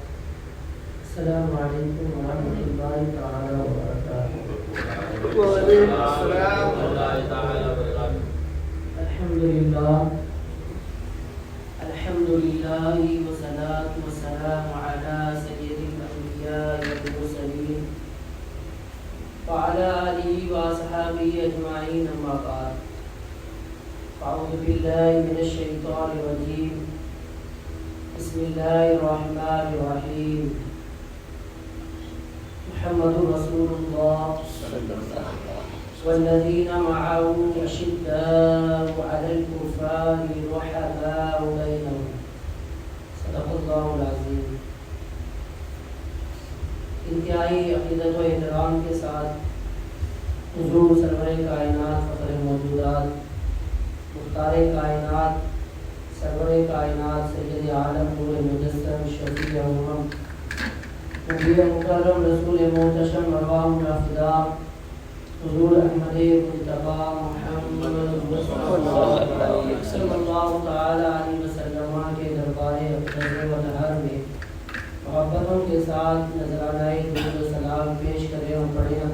السلام علیکم ورحمۃ اللہ تعالی وبرکاتہ۔ وعلیکم السلام ورحمۃ اللہ تعالی وبرکاتہ۔ الحمدللہ والصلاۃ والسلام علی سید الانبیاء والمرسلین وعلی آلہ واصحابہ اجمعین، اما بعد۔ اعوذ باللہ من الشیطان الرجیم، بسم اللہ الرحمن الرحیم۔ محمد رسول اللہ والذین معه اشداء علی الکفار رحماء بینہم، صدق اللہ العظیم۔ انتہائی عقیدت و احترام کے ساتھ حضور سرور کائنات فخر موجودات مختار کائنات سرور کائنات سید عالم نور مجسم شفیع امم نبی مکرم رسول محتشم ارواحنا فدا حضور احمد مجتبی محمد صلی اللہ تعالی علیہ وسلم کے دربار اقدس و طہر میں محبتوں کے ساتھ نذرانہ درود و سلام پیش کریں اور پڑھیں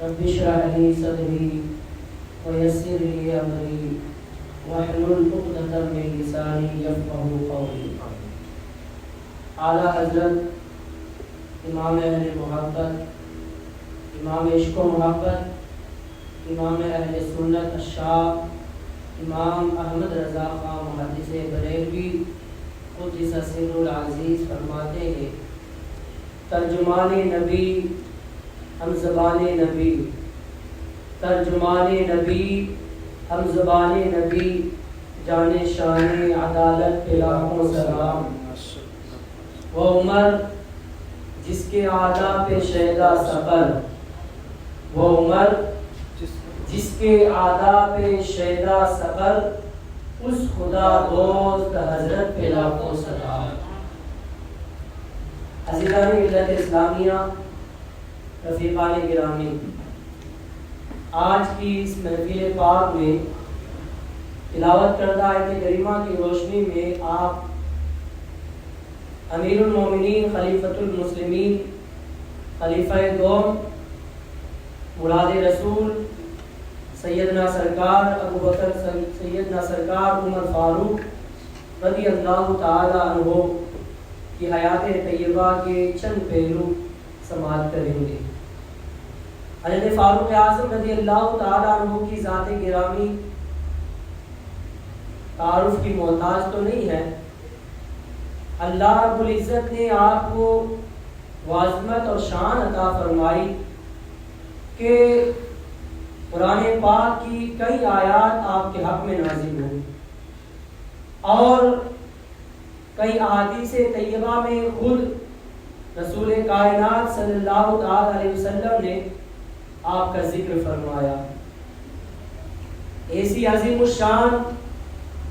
رب اشرح لي صدري ويسر لي امري واحلل عقدة من لساني يفقهوا قولي۔ اعلیٰ حضرت امام اہل محبت، امام عشق و محبت، امام اہل سنت الشاہ امام احمد رضا خان محدث بریلوی قدس سر العزیز فرماتے ہیں، ترجمان نبی ہم زبان نبی، ترجمان نبی ہم زبان نبی، جان شان عدالت پہ لاکھوں سلام۔ وہ عمر جس کے اعدا پہ شیدا سفر، وہ عمر جس کے اعدا پہ شیدا سفر، اس خدا دوست حضرت پہ لاکھوں سلام۔ عزیزان ملت اسلامیہ، رفیقان گرامی، آج کی اس محفل پاک میں تلاوت کردہ آیت کریمہ کی روشنی میں آپ امیر المومنین خلیفۃ المسلمین خلیفہ دوم مراد رسول سیدنا سرکار ابو بکر سیدنا سرکار عمر فاروق رضی اللہ تعالی عنہ کی حیات طیبہ کے چند پہلو سماعت کریں گے۔ حضرت فاروق اعظم رضی اللہ تعالی عنہ کی ذات گرامی تعارف کی محتاج تو نہیں ہے۔ اللہ رب العزت نے آپ کو عظمت اور شان عطا فرمائی کہ قرآن پاک کی کئی آیات آپ کے حق میں نازل ہوئی اور کئی احادیث طیبہ میں خود رسول کائنات صلی اللہ تعالی علیہ وسلم نے آپ کا ذکر فرمایا۔ ایسی عظیم الشان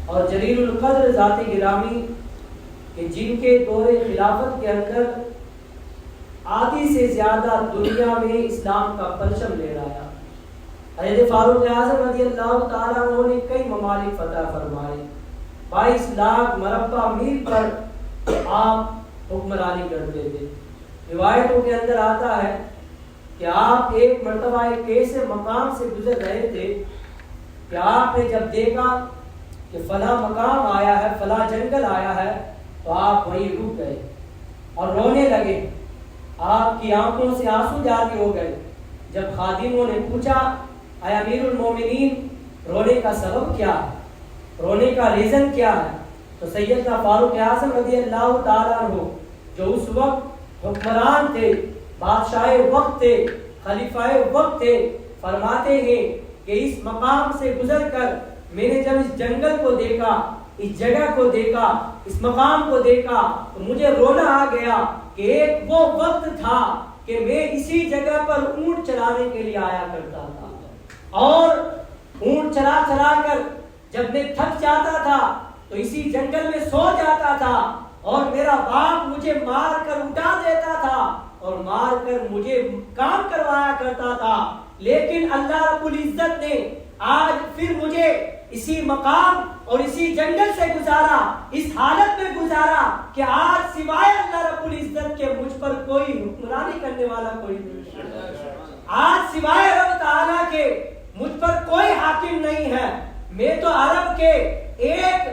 اور جلیل القدر ذات گرامی کہ جن کے دور خلافت کے اندر آدھی سے زیادہ دنیا میں اسلام کا پرچم لہرایا۔ حضرت فاروق اعظم رضی اللہ تعالیٰ عنہ نے کئی ممالک فتح فرمائے، 22 لاکھ مربع میل پر آپ حکمرانی کرتے تھے۔ روایتوں کے اندر آتا ہے کہ آپ ایک مرتبہ ایک ایسے مقام سے گزر رہے تھے کہ آپ نے جب دیکھا کہ فلاں مقام آیا ہے، فلاں جنگل آیا ہے، تو آپ وہیں رک گئے اور رونے لگے۔ آپ کی آنکھوں سے آنسو جاری ہو گئے۔ جب خادموں نے پوچھا اے امیر المومنین، رونے کا سبب کیا ہے، رونے کا ریزن کیا ہے، تو سیدنا فاروق اعظم رضی اللہ تعالیٰ عنہ جو اس وقت حکمران تھے، بادشاہ وقت تھے، خلیفہ وقت تھے، فرماتے ہیں کہ اس مقام سے گزر کر میں نے جب اس جنگل کو دیکھا، اس جگہ کو دیکھا، اس مقام کو دیکھا، تو مجھے رونا آ گیا کہ ایک وہ وقت تھا کہ میں اسی جگہ پر اونٹ چلانے کے لیے آیا کرتا تھا اور اونٹ چلا چلا کر جب میں تھک جاتا تھا تو اسی جنگل میں سو جاتا تھا اور میرا باپ مجھے مار کر اٹھا دیتا تھا اور مار کر مجھے کام کروایا کرتا تھا، لیکن اللہ رب العزت نے آج پھر مجھے اسی مقام اور اسی جنگل سے گزارا، اس حالت میں گزارا کہ آج سوائے اللہ رب العزت کے مجھ پر کوئی حکمرانی کرنے والا کوئی نہیں، آج سوائے رب تعالیٰ کے مجھ پر کوئی حاکم نہیں ہے۔ میں تو عرب کے ایک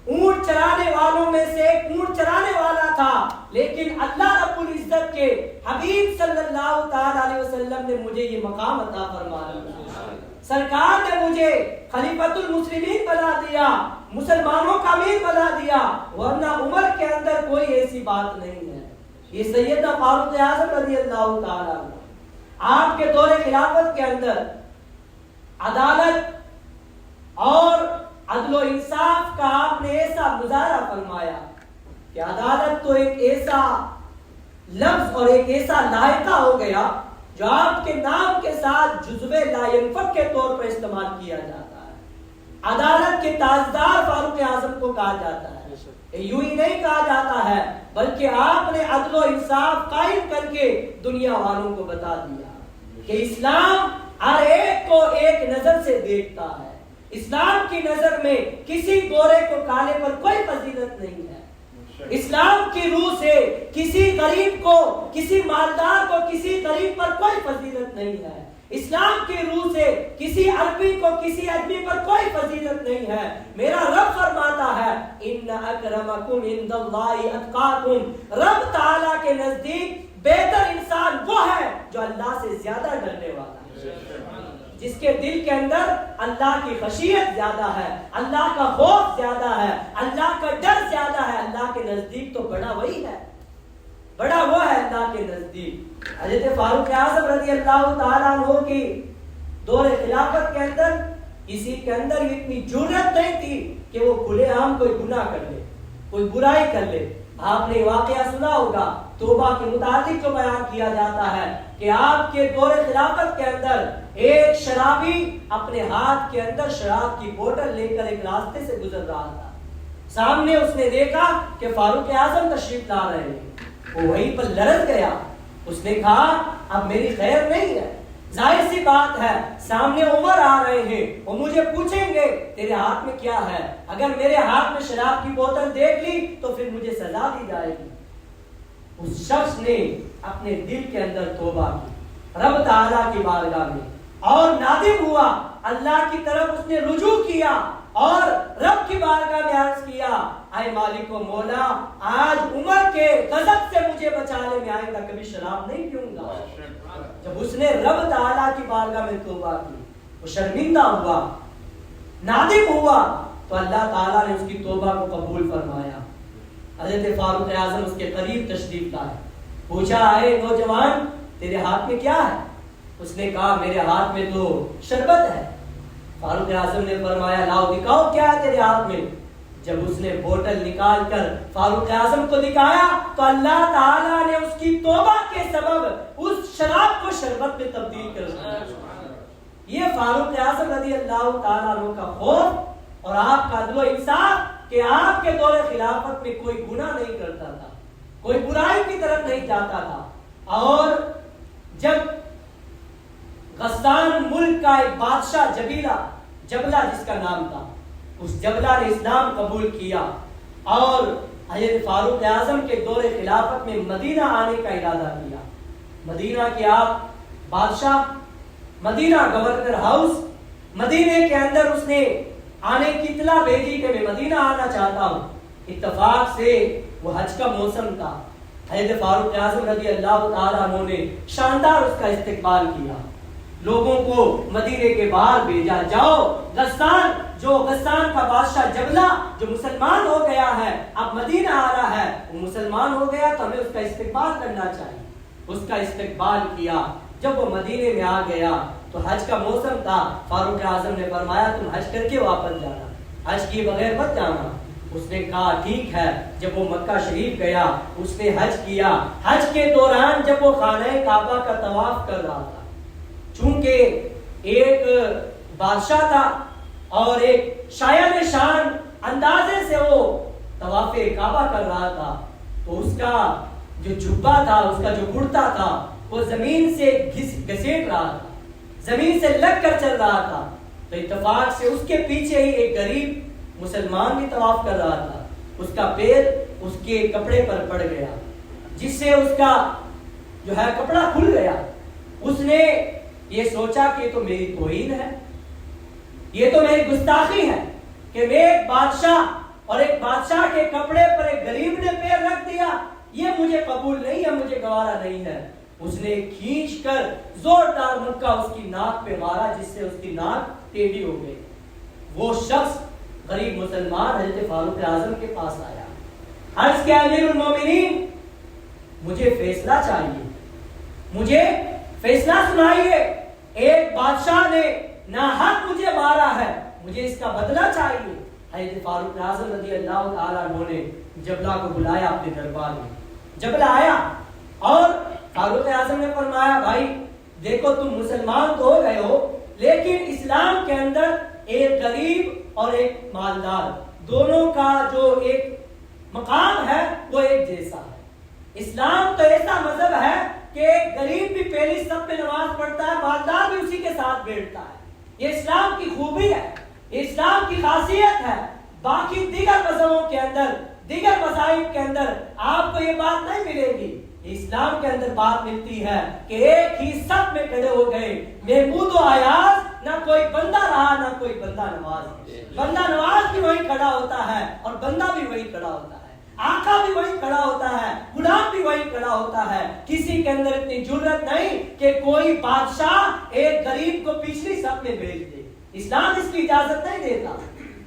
اونٹ چرانے والوں میں سے ایک اونٹ چرانے والا تھا، لیکن اللہ رب العزت کے حبیب صلی اللہ تعالی علیہ وسلم نے مجھے یہ مقام عطا فرمایا، سرکار نے مجھے خلیفۃ المسلمین بنا دیا، مسلمانوں کا امیر بنا دیا، ورنہ عمر کے اندر کوئی ایسی بات نہیں ہے۔ یہ سیدنا فاروق اعظم رضی اللہ تعالی عنہ آپ کے دور خلافت کے اندر عدالت اور عدل و انصاف کا آپ نے ایسا مظاہرہ فرمایا کہ عدالت تو ایک ایسا لفظ اور ایک ایسا لائحہ ہو گیا جو آپ کے نام کے ساتھ جزو لا ينفک کے طور پر استعمال کیا جاتا ہے۔ عدالت کے تاجدار فاروق اعظم کو کہا جاتا ہے، یوں ہی نہیں کہا جاتا ہے، بلکہ آپ نے عدل و انصاف قائم کر کے دنیا والوں کو بتا دیا کہ اسلام ہر ایک کو ایک نظر سے دیکھتا ہے، اسلام کی نظر میں کسی گورے کو کالے پر کوئی فضیلت نہیں ہے، اسلام کی روح سے کسی غریب کو، کسی مالدار کو، کسی غریب پر کوئی فضیلت نہیں ہے، اسلام کی روح سے کسی عربی کو کسی عجمی پر کوئی فضیلت نہیں ہے۔ میرا رب فرماتا ہے ان اکرمکم عند اللہ اتقاکم، رب تعالیٰ کے نزدیک بہتر انسان وہ ہے جو اللہ سے زیادہ ڈرنے والا ہے، جس کے دل کے اندر اللہ کی خشیت زیادہ ہے، اللہ کا خوف زیادہ ہے، اللہ کا ڈر زیادہ ہے۔ اللہ کے نزدیک تو بڑا وہی ہے، بڑا وہ ہے اللہ کے نزدیک۔ حضرت فاروق اعظم رضی اللہ تعالیٰ عنہ کی دور خلافت کے اندر کسی کے اندر اتنی جرأت نہیں تھی کہ وہ کھلے عام کوئی گناہ کر لے، کوئی برائی کر لے۔ آپ نے واقعہ سنا ہوگا، توبہ کے متعلق جو بیان کیا جاتا ہے کہ آپ کے دور خلافت کے اندر ایک شرابی اپنے ہاتھ کے اندر شراب کی بوتل لے کر ایک راستے سے گزر رہا تھا، سامنے اس نے دیکھا کہ فاروق اعظم تشریف لا رہے ہیں، وہ وہیں پر لرز گیا، اس نے کہا اب میری خیر نہیں ہے، ظاہر سی بات ہے سامنے عمر آ رہے ہیں، وہ مجھے پوچھیں گے تیرے ہاتھ میں کیا ہے، اگر میرے ہاتھ میں شراب کی بوتل دیکھ لی تو پھر مجھے سزا دی جائے گی۔ اس شخص نے اپنے دل کے اندر توبہ کی رب تعالیٰ کی بارگاہ میں اور نادم ہوا، اللہ کی طرف اس نے رجوع کیا اور رب کی بارگاہ میں عرض کیا اے مالک و مولا، آج عمر کے غضب سے مجھے بچا لے، میں آئندہ کبھی شراب نہیں پیوں گا۔ جب اس نے رب تعالیٰ کی بارگاہ میں توبہ کی، وہ شرمندہ ہوا، نادم ہوا، تو اللہ تعالیٰ نے اس کی توبہ کو قبول فرمایا۔ حضرت فاروق اعظم اس کے قریب تشریف لائے، پوچھا اے نوجوان تیرے ہاتھ میں کیا ہے؟ اس نے کہا میرے ہاتھ میں تو شربت ہے۔ فاروق اعظم نے فرمایا لاؤ دکھاؤ کیا ہے تیرے ہاتھ میں۔ جب اس نے بوتل نکال کر فاروق اعظم کو دکھایا تو اللہ تعالیٰ نے اس کی توبہ کے سبب اس شراب کو شربت میں تبدیل کر دیا۔ یہ فاروق اعظم رضی اللہ تعالیٰ عنہ کا خوف اور آپ کا عدل و انصاف کہ آپ کے دور خلافت میں کوئی گناہ نہیں کرتا تھا، کوئی برائی کی طرف نہیں جاتا تھا۔ اور جب غسان ملک کا ایک بادشاہ جبلہ جس کا نام تھا، اس جبلہ نے اسلام قبول کیا اور حضرت فاروق اعظم کے دور خلافت میں مدینہ آنے کا ارادہ کیا۔ مدینہ کے آپ بادشاہ، مدینہ گورنر ہاؤس، مدینے کے اندر اس نے آنے کی اطلاع بھیجی کہ میں مدینہ آنا چاہتا ہوں۔ اتفاق سے وہ حج کا موسم تھا، حضرت فاروق اعظم رضی اللہ تعالیٰ عنہ نے شاندار اس کا استقبال کیا، لوگوں کو مدینے کے باہر بھیجا، جاؤ غسان کا بادشاہ جبلہ جو مسلمان ہو گیا ہے اب مدینہ آ رہا ہے، وہ مسلمان ہو گیا تو ہمیں اس کا استقبال کرنا چاہیے۔ اس کا استقبال کیا۔ جب وہ مدینے میں آ گیا تو حج کا موسم تھا، فاروق اعظم نے فرمایا تم حج کر کے واپس جانا، حج کیے بغیر مت جانا۔ اس نے کہا ٹھیک ہے۔ جب وہ مکہ شریف گیا اس نے حج کیا۔ حج کے دوران جب وہ خانہ کعبہ کا طواف کر رہا تھا، چونکہ ایک بادشاہ تھا اور ایک شایان شان اندازے سے وہ طواف کعبہ کر رہا تھا تو اس کا جو جبہ تھا، اس کا جو کرتا تھا، وہ زمین سے گھسیٹ رہا تھا، زمین سے لگ کر چل رہا تھا. تو اتفاق سے اس کے پیچھے ہی ایک غریب مسلمان بھی طواف کر رہا تھا. اس کا پیر اس کے کپڑے پر پڑ گیا، جس سے اس کا جو ہے کپڑا کھل گیا. اس نے یہ سوچا کہ یہ تو میری توہین ہے، یہ تو میری گستاخی ہے کہ میں ایک بادشاہ اور ایک بادشاہ کے کپڑے پر ایک غریب نے پیر رکھ دیا، یہ مجھے قبول نہیں ہے، مجھے گوارا نہیں ہے. اس نے کھینچ کر زوردار مکہ اس کی ناک پہ مارا، جس سے اس کی ناک ٹیڑھی ہو گئی. وہ شخص غریب مسلمان حضرت فاروق اعظم کے پاس آیا، عرض کیا امیر المومنین مجھے فیصلہ چاہیے، مجھے فیصلہ سنائیے. ایک بادشاہ نے ناحق مجھے مارا ہے، مجھے اس کا بدلہ چاہیے. حضرت فاروق اعظم رضی اللہ تعالیٰ عنہ نے جبلہ کو بلایا اپنے دربار میں. جبلہ آیا اور فاروق اعظم نے فرمایا بھائی دیکھو تم مسلمان تو ہو گئے ہو، لیکن اسلام کے اندر ایک غریب اور ایک مالدار دونوں کا جو ایک مقام ہے وہ ایک جیسا ہے. اسلام تو ایسا مذہب ہے کہ غریب بھی پہلی صف میں نماز پڑھتا ہے، مالدار بھی اسی کے ساتھ بیٹھتا ہے. یہ اسلام کی خوبی ہے، اسلام کی خاصیت ہے. باقی دیگر مذہبوں کے اندر، دیگر مذاہب کے اندر آپ کو یہ بات نہیں ملے گی. اسلام کے اندر بات ملتی ہے کہ ایک ہی صف میں کھڑے ہو گئے، محمود و ایاز، نہ کوئی بندہ رہا نہ کوئی بندہ نواز. بندہ نواز بھی وہی کھڑا ہوتا ہے اور بندہ بھی وہی کھڑا ہوتا ہے، آقا بھی وہی کھڑا ہوتا ہے، غلام بھی وہی کھڑا ہوتا ہے. کسی کے اندر اتنی جرت نہیں کہ کوئی بادشاہ ایک غریب کو پچھلی صف میں بھیج دے. اسلام اس کی اجازت نہیں دیتا.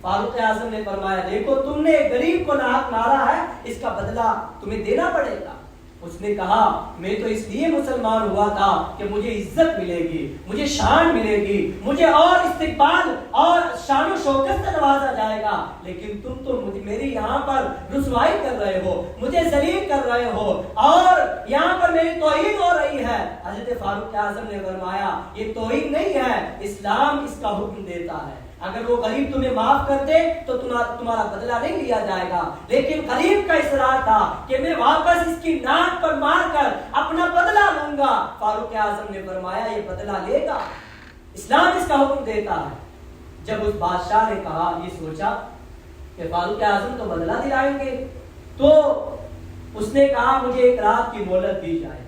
فاروق اعظم نے فرمایا دیکھو تم نے غریب کو ناحق مارا ہے، اس کا بدلہ تمہیں دینا پڑے گا. اس نے کہا میں تو اس لیے مسلمان ہوا تھا کہ مجھے عزت ملے گی، مجھے شان ملے گی، مجھے اور استقبال اور شان و شوکت سے نوازا جائے گا، لیکن تم تو میری یہاں پر رسوائی کر رہے ہو، مجھے ذلیل کر رہے ہو اور یہاں پر میری توہین ہو رہی ہے. حضرت فاروق اعظم نے فرمایا یہ توہین نہیں ہے، اسلام اس کا حکم دیتا ہے. اگر وہ غریب تمہیں معاف کر دے تو تمہارا بدلہ نہیں لیا جائے گا، لیکن غریب کا اصرار تھا کہ میں واپس اس کی ناک پر مار کر اپنا بدلہ لوں گا. فاروق اعظم نے فرمایا یہ بدلہ لے گا، اسلام اس کا حکم دیتا ہے. جب اس بادشاہ نے کہا، یہ سوچا کہ فاروق اعظم تو بدلہ دلائیں گے، تو اس نے کہا مجھے ایک رات کی مہلت دی جائے،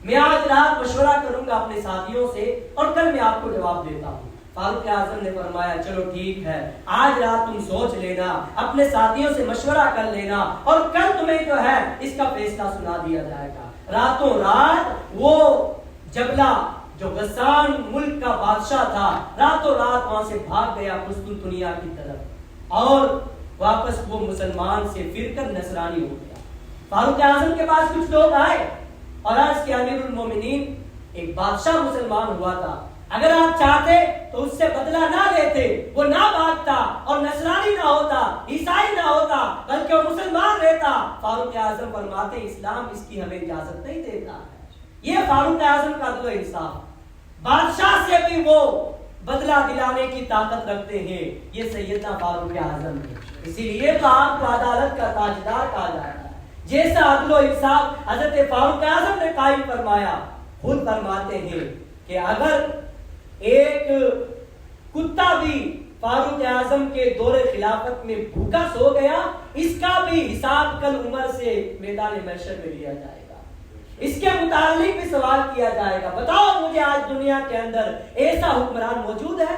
میں آج رات مشورہ کروں گا اپنے ساتھیوں سے اور کل میں آپ کو جواب دیتا ہوں. فاروق اعظم نے فرمایا چلو ٹھیک ہے، آج رات تم سوچ لینا، اپنے ساتھیوں سے مشورہ کر لینا اور کل تمہیں جو ہے اس کا فیصلہ سنا دیا جائے گا. راتوں رات وہ جبلہ جو غسان ملک کا بادشاہ تھا راتوں رات وہاں سے بھاگ گیا قسطنطنیہ کی طرف اور واپس وہ مسلمان سے پھر کر نصرانی ہو گیا. فاروق اعظم کے پاس کچھ لوگ آئے اور عرض کیا امیر المومنین ایک بادشاہ مسلمان ہوا تھا، اگر آپ چاہتے تو اس سے بدلہ نہ لیتے، وہ نہ بھاگتا اور نصرانی نہ ہوتا، عیسائی نہ ہوتا، بلکہ وہ مسلمان رہتا. فاروق اعظم فرماتے اسلام اس کی ہمیں اجازت نہیں دیتا ہے. یہ فاروق اعظم کا عدل و انصاف، بادشاہ سے بھی وہ بدلہ دلانے کی طاقت رکھتے ہیں. یہ سیدنا فاروق اعظم ہے، اسی لیے تو آپ کو عدالت کا تاجدار کہا جاتا ہے. جیسا عدل و انصاف حضرت فاروق اعظم نے قائم فرمایا. خود فرماتے ہیں کہ اگر ایک کتا بھی فاروق اعظم کے دور خلافت میں بھوکا سو گیا، اس کا بھی حساب کل عمر سے میدان محشر میں لیا جائے گا. اس کے متعلق بھی سوال کیا جائے گا. بتاؤ مجھے آج دنیا کے اندر ایسا حکمران موجود ہے؟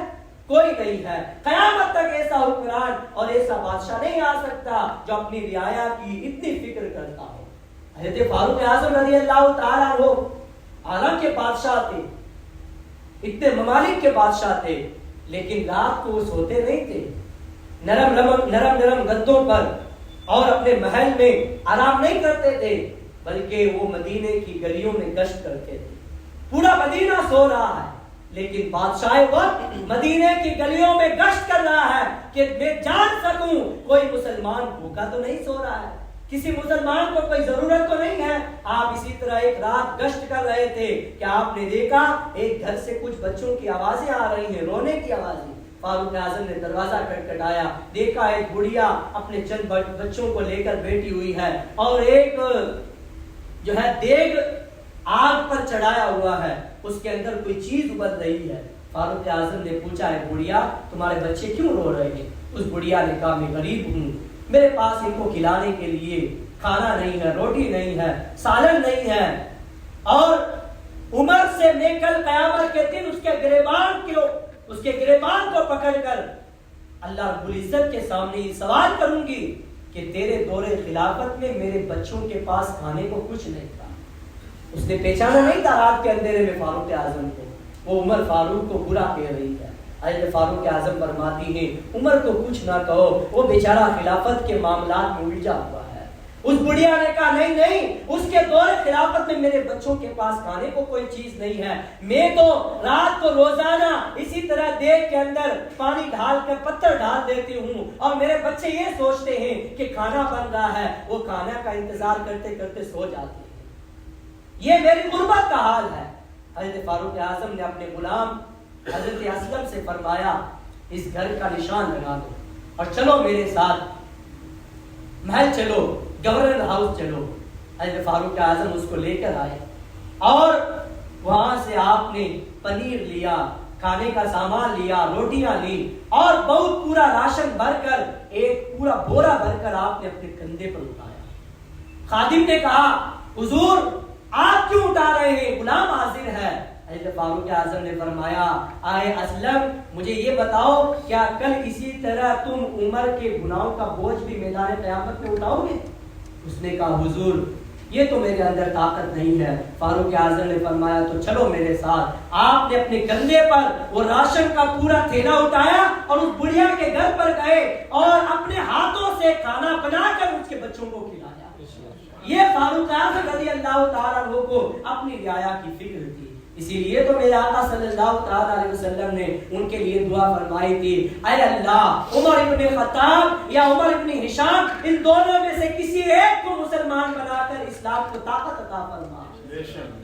کوئی نہیں ہے. قیامت تک ایسا حکمران اور ایسا بادشاہ نہیں آ سکتا جو اپنی رعایا کی اتنی فکر کرتا ہو. حضرت فاروق اعظم رضی اللہ تعالیٰ عنہ عالم کے بادشاہ تھے، اتنے ممالک کے بادشاہ تھے، لیکن رات کو وہ سوتے نہیں تھے. نرم گدوں پر اور اپنے محل میں آرام نہیں کرتے تھے، بلکہ وہ مدینے کی گلیوں میں گشت کرتے تھے. پورا مدینہ سو رہا ہے لیکن بادشاہ وقت مدینے کی گلیوں میں گشت کر رہا ہے کہ میں جان سکوں کوئی مسلمان بھوکا تو نہیں سو رہا ہے، کسی مسلمان کو کوئی ضرورت تو نہیں ہے. آپ اسی طرح ایک رات گشت کر رہے تھے کہ آپ نے دیکھا ایک گھر سے کچھ بچوں کی آوازیں آ رہی ہیں، رونے کی آوازیں. فاروق اعظم نے دروازہ کھٹکھٹایا، دیکھا ایک بڑھیا اپنے چند بچوں کو لے کر بیٹھی ہوئی ہے اور ایک جو ہے دیگ آگ پر چڑھایا ہوا ہے، اس کے اندر کوئی چیز ابل رہی ہے۔ فاروق اعظم نے پوچھا، ہے بڑھیا تمہارے بچے کیوں رو رہے ہیں؟ اس بڑھیا نے کہا، میں غریب ہوں، میرے پاس ان کو کھلانے کے لیے کھانا نہیں ہے، روٹی نہیں ہے، سالن نہیں ہے، اور عمر سے میں کل قیامت کے دن اس کے گریبان کو پکڑ کر اللہ رب العزت کے سامنے یہ سوال کروں گی کہ تیرے دور خلافت میں میرے بچوں کے پاس کھانے کو کچھ نہیں تھا۔ اس نے پہچانا نہیں تھا رات کے اندھیرے میں فاروق اعظم کو، وہ عمر فاروق کو برا کہہ رہی ہے۔ حضرت فاروق اعظم فرماتی ہیں، عمر کو کچھ نہ کہو، وہ بیچارہ خلافت کے معاملات میں الجھا ہوا ہے۔ اس بڑھیا نے کہا، نہیں نہیں، اس کے دور خلافت میں میرے بچوں کے پاس کھانے کو کوئی چیز نہیں ہے، میں تو رات کو روزانہ اسی طرح دیگ کے اندر پانی ڈال کر پتھر ڈال دیتی ہوں، اور میرے بچے یہ سوچتے ہیں کہ کھانا بن رہا ہے، وہ کھانا کا انتظار کرتے کرتے سو جاتے ہیں، یہ میری غربت کا حال ہے۔ حضرت فاروق اعظم نے اپنے غلام حضرت اسلم سے فرمایا، اس گھر کا نشان لگا دو اور چلو میرے ساتھ محل، چلو گورنر ہاؤس چلو۔ حضرت فاروق اعظم اس کو لے کر آئے اور وہاں سے آپ نے پنیر لیا، کھانے کا سامان لیا، روٹیاں لی اور بہت پورا راشن بھر کر، ایک پورا بورا بھر کر آپ نے اپنے کندھے پر اٹھایا۔ خادم نے کہا، حضور آپ کیوں اٹھا رہے ہیں؟ غلام حاضر ہے۔ حضرت فاروق اعظم نے فرمایا، آئے اسلم، مجھے یہ بتاؤ، کیا کل اسی طرح تم عمر کے گناہوں کا بوجھ بھی میدان قیامت میں اٹھاؤ گے؟ اس نے کہا، حضور یہ تو میرے اندر طاقت نہیں ہے۔ فاروق اعظم نے فرمایا، تو چلو میرے ساتھ۔ آپ نے اپنے کندھے پر وہ راشن کا پورا تھیلا اٹھایا اور اس بڑھیا کے گھر پر گئے اور اپنے ہاتھوں سے کھانا بنا کر اس کے بچوں کو کھلایا۔ یہ فاروق اعظم رضی اللہ تعالیٰ عنہ کو اپنی رعایا کی فکر تھی، اسی لیے تو میرے آقا صلی اللہ تعالیٰ علیہ وسلم نے ان کے لیے دعا فرمائی تھی، اے اللہ عمر ابن خطاب یا عمر ابن ہشام، ان دونوں میں سے کسی ایک کو مسلمان بنا کر اسلام کو طاقت عطا فرما،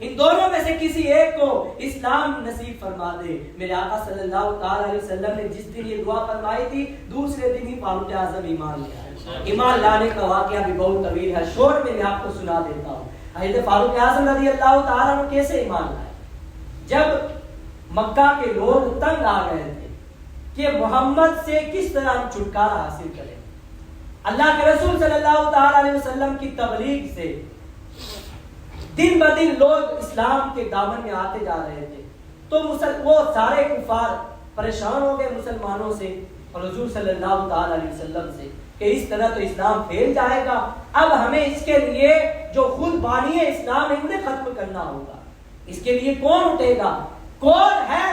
ان دونوں میں سے کسی ایک کو اسلام نصیب فرما دے۔ میرے آقا صلی اللہ تعالیٰ علیہ وسلم نے جس دن یہ دعا فرمائی تھی، دوسرے دن ہی فاروق اعظم ایمان لے آئے۔ ایمان لانے کا واقعہ بھی بہت طویل ہے، شورٹ میں آپ کو سنا دیتا ہوں۔ حضرت فاروق اعظم رضی اللہ تعالیٰ عنہ کیسے ایمان لائے؟ جب مکہ کے لوگ تنگ آ گئے تھے کہ محمد سے کس طرح ہم چھٹکارا حاصل کریں، اللہ کے رسول صلی اللہ تعالیٰ علیہ وسلم کی تبلیغ سے دن بدن لوگ اسلام کے دامن میں آتے جا رہے تھے، تو وہ سارے کفار پریشان ہو گئے مسلمانوں سے اور حضور صلی اللہ تعالیٰ علیہ وسلم سے کہ اس طرح تو اسلام پھیل جائے گا، اب ہمیں اس کے لیے جو خود بانی اسلام ہے انہیں ختم کرنا ہوگا۔ اس کے لیے کون اٹھے گا؟ کون ہے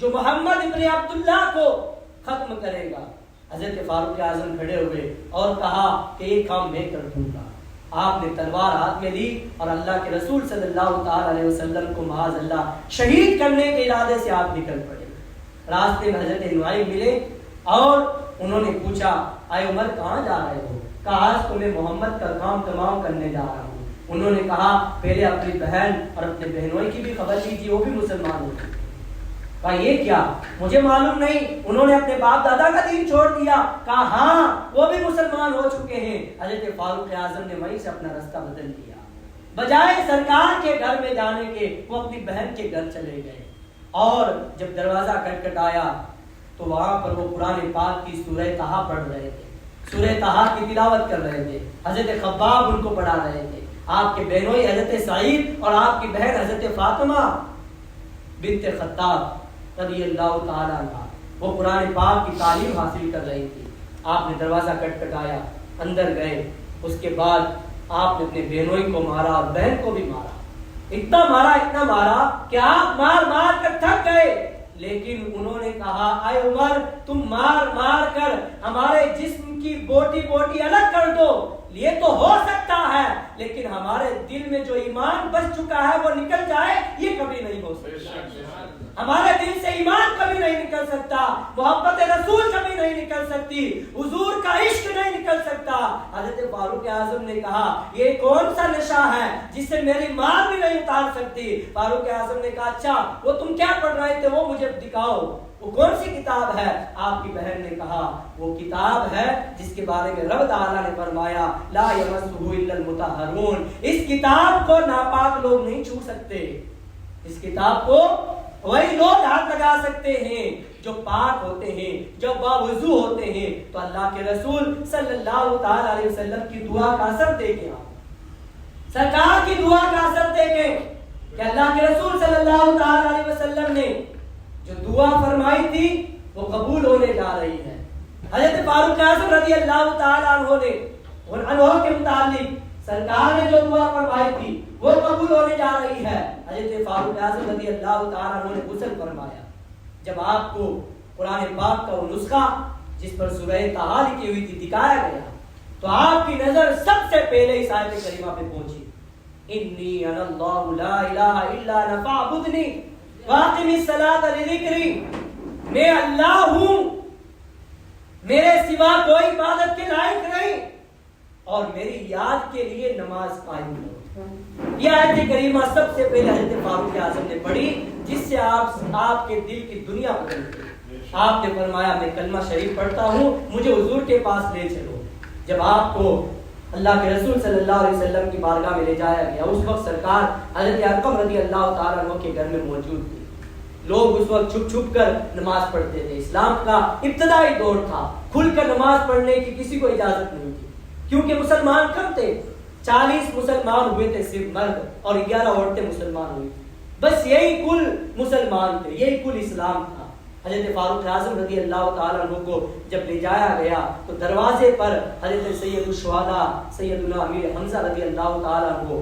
جو محمد ابن عبداللہ کو ختم کرے گا؟ حضرت فاروق اعظم کھڑے ہوئے اور کہا کہ یہ کام میں کر دوں گا۔ آپ نے تلوار ہاتھ میں لی اور اللہ کے رسول صلی اللہ تعالی علیہ وسلم کو معاذ اللہ شہید کرنے کے ارادے سے آپ نکل پڑے۔ راستے میں حضرت نعیم ملے اور انہوں نے پوچھا، اے عمر کہاں جا رہے ہو؟ کہا آج تو میں محمد کا کام تمام کرنے جا رہا ہوں۔ انہوں نے کہا پہلے اپنی بہن اور اپنے بہنوں کی بھی خبر لیجیے، وہ بھی مسلمان ہو چکے۔ کہا یہ کیا؟ مجھے معلوم نہیں، انہوں نے اپنے باپ دادا کا دین چھوڑ دیا۔ کہا ہاں وہ بھی مسلمان ہو چکے ہیں۔ حضرت فاروق اعظم نے وہیں سے اپنا راستہ بدل دیا، بجائے سرکار کے گھر میں جانے کے وہ اپنی بہن کے گھر چلے گئے، اور جب دروازہ کھٹکھٹایا تو وہاں پر وہ قرآن پاک کی سورہ طٰہٰ پڑھ رہے تھے، سورہ طٰہٰ کی تلاوت کر رہے تھے۔ حضرت خباب ان کو پڑھا رہے تھے، آپ کے بہنوئی حضرت سعید اور آپ کی بہن حضرت فاطمہ بنت خطاب رضی اللہ تعالی عنہ وہ قرآن پاک کی تعلیم حاصل کر رہی تھی۔ آپ نے دروازہ کھٹکھٹایا، اندر گئے، اس کے بعد آپ نے اپنے بہنوئی کو مارا اور بہن کو بھی مارا، اتنا مارا کہ آپ مار مار کر تھک گئے، لیکن انہوں نے کہا اے عمر تم مار مار کر ہمارے جسم کی بوٹی بوٹی الگ کر دو، یہ تو ہو سکتا ہے، لیکن ہمارے دل میں جو ایمان بچ چکا ہے وہ نکل جائے، یہ کبھی نہیں ہو سکتا۔ ہمارے دل سے ایمان کبھی نہیں نکل سکتا، محبت رسول کبھی نہیں نکل سکتی، حضور کا عشق نہیں نکل سکتا۔ حضرت فاروق اعظم نے کہا یہ کون سا نشہ ہے جس سے میری ماں بھی نہیں اتار سکتی؟ فاروق اعظم نے کہا اچھا وہ تم کیا پڑھ رہے تھے وہ مجھے دکھاؤ۔ وہ کون سی کتاب ہے؟ آپ کی بہن نے کہا وہ کتاب ہے جس کے بارے میں رب تعالیٰ نے فرمایا لا یمسہ الا المطہرون، اس کتاب کو ناپاک لوگ نہیں چھو سکتے، اس کتاب کو وہی لوگ ہاتھ لگا سکتے ہیں جو پاک ہوتے ہیں، جو باوضو ہوتے ہیں۔ تو اللہ کے رسول صلی اللہ تعالی علیہ وسلم کی دعا کا اثر دیکھیں، آپ سرکار کی دعا کا اثر دیکھیں کہ اللہ کے رسول صلی اللہ تعالی علیہ وسلم نے جو دعا فرمائی تھی وہ قبول ہونے جا رہی ہے۔ حضرت فاروق اعظم رضی اللہ تعالی عنہ نے عنہ کے متعلق سرکار نے جو دعا فرمائی تھی وہ قبول ہونے جا رہی ہے۔ حضرت فاروق اعظم رضی اللہ تعالی عنہ نے غسل فرمایا۔ جب آپ کو قرآن پاک کا وہ نسخہ جس پر سورہ طٰہٰ لکھی ہوئی تھی دکھایا گیا تو آپ کی نظر سب سے پہلے اس آیت کریمہ پہ پہنچی، انی انا اللہ لا الہ الا انا فاعبدنی واقم الصلاۃ لذکری، میں اللہ ہوں، میرے سوا کوئی عبادت کے لائق نہیں اور میری یاد کے لیے نماز قائم کرو۔ یہ آیت کریمہ سب سے پہلے حضرت فاروق اعظم نے پڑھی جس سے آپ کے دل کی دنیا بدل گئی۔ آپ نے فرمایا میں کلمہ شریف پڑھتا ہوں، مجھے حضور کے پاس لے چلو۔ جب آپ کو اللہ کے رسول صلی اللہ علیہ وسلم کی بارگاہ میں لے جایا گیا، اس وقت سرکار حضرت ارقم رضی اللہ تعالیٰ عنہ کے گھر میں موجود تھی۔ لوگ اس وقت چھپ چھپ کر نماز پڑھتے تھے۔ اسلام کا ابتدائی دور تھا، کھل کر نماز پڑھنے کی کسی کو اجازت نہیں تھی کیونکہ مسلمان کم تھے، 40 مسلمان ہوئے تھے صرف مرد اور 11 عورتیں مسلمان ہوئی، بس یہی کل مسلمان تھے، یہی کل اسلام تھا۔ حضرت فاروق اعظم رضی اللہ تعالیٰ عنہ کو جب لے جایا گیا تو دروازے پر حضرت سید الشہداء سیدنا امیر حمزہ رضی اللہ تعالیٰ عنہ،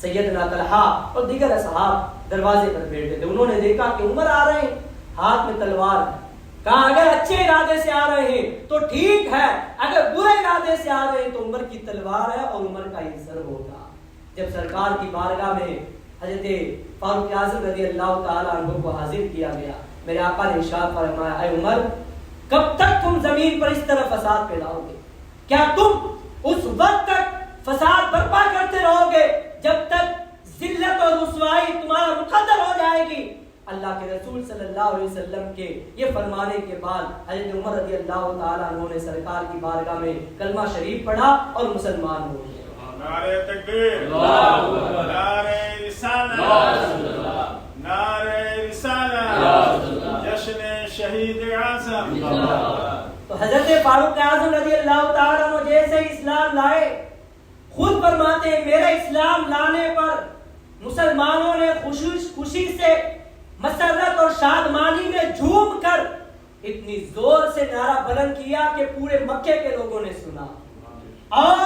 سیدنا طلحہ اور دیگر اصحاب دروازے پر بیٹھے تھے۔ انہوں نے دیکھا کہ عمر آ رہے ہیں، ہاتھ میں تلوار ہے، کہا اگر اچھے ارادے سے آ رہے ہیں تو ٹھیک ہے، اگر برے ارادے سے آ رہے ہیں تو عمر کی تلوار ہے اور عمر کا ہی سر ہوگا۔ جب سرکار کی بارگاہ میں حضرت فاروق اعظم رضی اللہ تعالیٰ عنہ کو حاضر کیا گیا، میرے آقا نے ارشاد فرمایا اے عمر، کب تک تم زمین پر اس طرح فساد پھیلاؤ گے؟ کیا تم اس وقت تک فساد برپا کرتے رہو گے جب تک ذلت اور رسوائی تمہارا مقدر ہو جائے گی؟ اللہ کے رسول صلی اللہ علیہ وسلم کے یہ فرمانے کے بعد حضرت عمر رضی اللہ تعالیٰ عنہ نے سرکار کی بارگاہ میں کلمہ شریف پڑھا اور مسلمان ہو گئے۔ نعرہ تکبیر، نعرہ رسالہ، نعرہ رسالہ، جشن شہید اعظم۔ تو حضرت فاروق اعظم رضی اللہ تعالیٰ عنہ جیسے اسلام لائے، خود فرماتے ہیں میرے اسلام لانے پر مسلمانوں نے خوشی سے مسرت اور شادمانی میں جھوم کر اتنی زور سے نعرہ بلند کیا کہ پورے مکے کے لوگوں نے سنا اور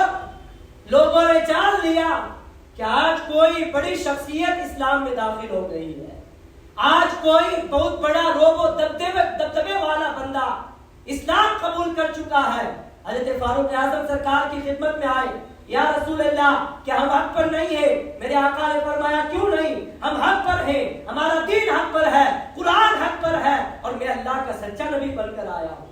لوگوں نے جان لیا کہ آج کوئی بڑی شخصیت اسلام میں داخل ہو گئی ہے، آج کوئی بہت بڑا روب و دبدبے والا بندہ اسلام قبول کر چکا ہے۔ حضرت فاروق اعظم سرکار کی خدمت میں آئے، یا رسول اللہ کیا ہم حق پر نہیں ہیں؟ میرے آقا نے فرمایا کیوں نہیں، ہم حق پر ہیں، ہمارا دین حق پر ہے، قرآن حق پر ہے اور میں اللہ کا سچا نبی بن کر آیا ہوں۔